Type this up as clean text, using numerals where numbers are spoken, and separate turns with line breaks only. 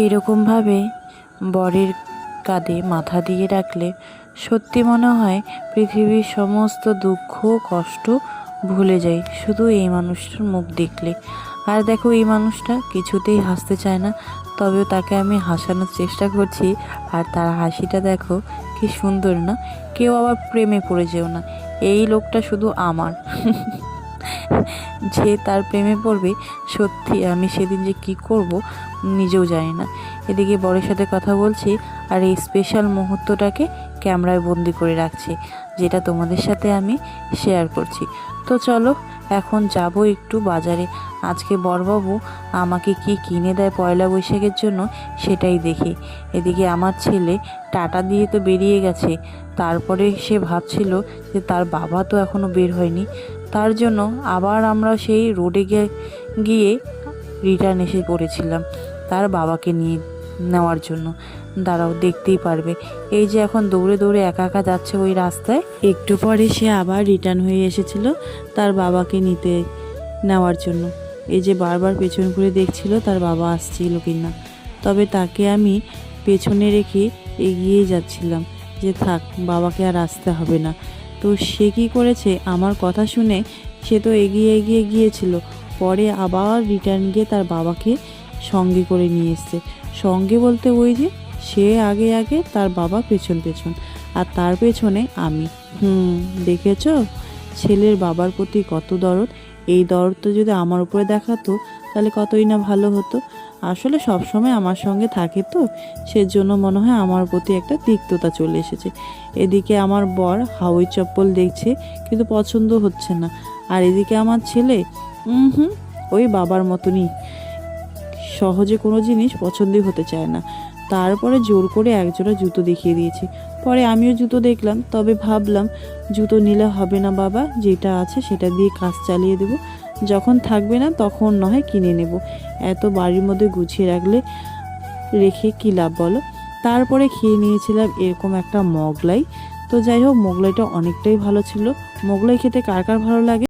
এরকমভাবে বরের কাঁধে মাথা দিয়ে রাখলে সত্যি মনে হয় পৃথিবীর সমস্ত দুঃখ কষ্ট ভুলে যাই শুধু এই মানুষটার মুখ দেখলে। আর দেখো, এই মানুষটা কিছুতেই হাসতে চায় না, তবেও তাকে আমি হাসানোর চেষ্টা করছি। আর তার হাসিটা দেখো কি সুন্দর না। কেউ আবার প্রেমে পড়ে যেও না, এই লোকটা শুধু আমার। যে তার প্রেমে পড়বে, সত্যি আমি সেদিন যে কি করব নিজেও জানি না। এদিকে বরের সাথে কথা বলছি আর এই স্পেশাল মুহূর্তটাকে ক্যামেরায় বন্দি করে রাখছি, যেটা তোমাদের সাথে আমি শেয়ার করছি। তো চলো এখন যাব একটু বাজারে। আজকে বরবাবু আমাকে কি কিনে দেয় পয়লা বৈশাখের জন্য সেটাই দেখি। এদিকে আমার ছেলে টাটা দিয়ে তো বেরিয়ে গেছে, তারপরে সে ভাবছিল যে তার বাবা তো এখনও বের হয়নি, তার জন্য আবার আমরা সেই রোডে গিয়ে রিটার্ন এসে পড়েছিলাম তার বাবাকে নিয়ে নেওয়ার জন্য। দাঁড়াও, দেখতেই পারবে। এই যে এখন দৌড়ে দৌড়ে একা একা যাচ্ছে ওই রাস্তায়, একটু পরে সে আবার রিটার্ন হয়ে এসেছিল তার বাবাকে নিতে নেওয়ার জন্য। এই যে বারবার পেছন ঘুরে দেখছিল তার বাবা আসছিল কিনা, তবে তাকে আমি পেছনে রেখে এগিয়ে যাচ্ছিলাম যে থাক, বাবাকে আর আসতে হবে না। তো সে কী করেছে, আমার কথা শুনে সে তো এগিয়ে এগিয়ে গিয়েছিল, পরে আবার রিটার্ন গিয়ে তার বাবাকে সঙ্গে করে নিয়ে এসছে। সঙ্গে বলতে ওই যে সে আগে আগে, তার বাবা পেছন পেছন, আর তার পেছনে আমি। দেখেছো ছেলের বাবার প্রতি কত দরদ। এই দরদটা যদি আমার উপরে দেখাতো তাহলে কতই না ভালো হতো। আসলে সব সময় আমার সঙ্গে থাকে তো, সেজন্য মনে হয় আমার প্রতি একটা তিক্ততা চলে এসেছে। এদিকে আমার বর হাওয়াই চপ্পল দেখছে কিন্তু পছন্দ হচ্ছে না, আর এদিকে আমার ছেলে ওই বাবার মতনই সহজে কোনো জিনিস পছন্দই হতে চায় না। তারপরে জোর করে একজোড়া জুতো দেখিয়ে দিয়েছি। পরে আমিও জুতো দেখলাম, তবে ভাবলাম জুতো নিলে হবে না বাবা, যেটা আছে সেটা দিয়ে কাজ চালিয়ে দেব, যখন থাকবে না তখন নয় কিনে নেব। এত বাড়ির মধ্যে গুছিয়ে রেখে কী লাভ বলো। তারপরে খেয়ে নিয়েছিলাম এরকম একটা মোগলাই। তো যাই হোক, মোগলাইটা অনেকটাই ভালো ছিল। মোগলাই খেতে কার কার ভালো লাগে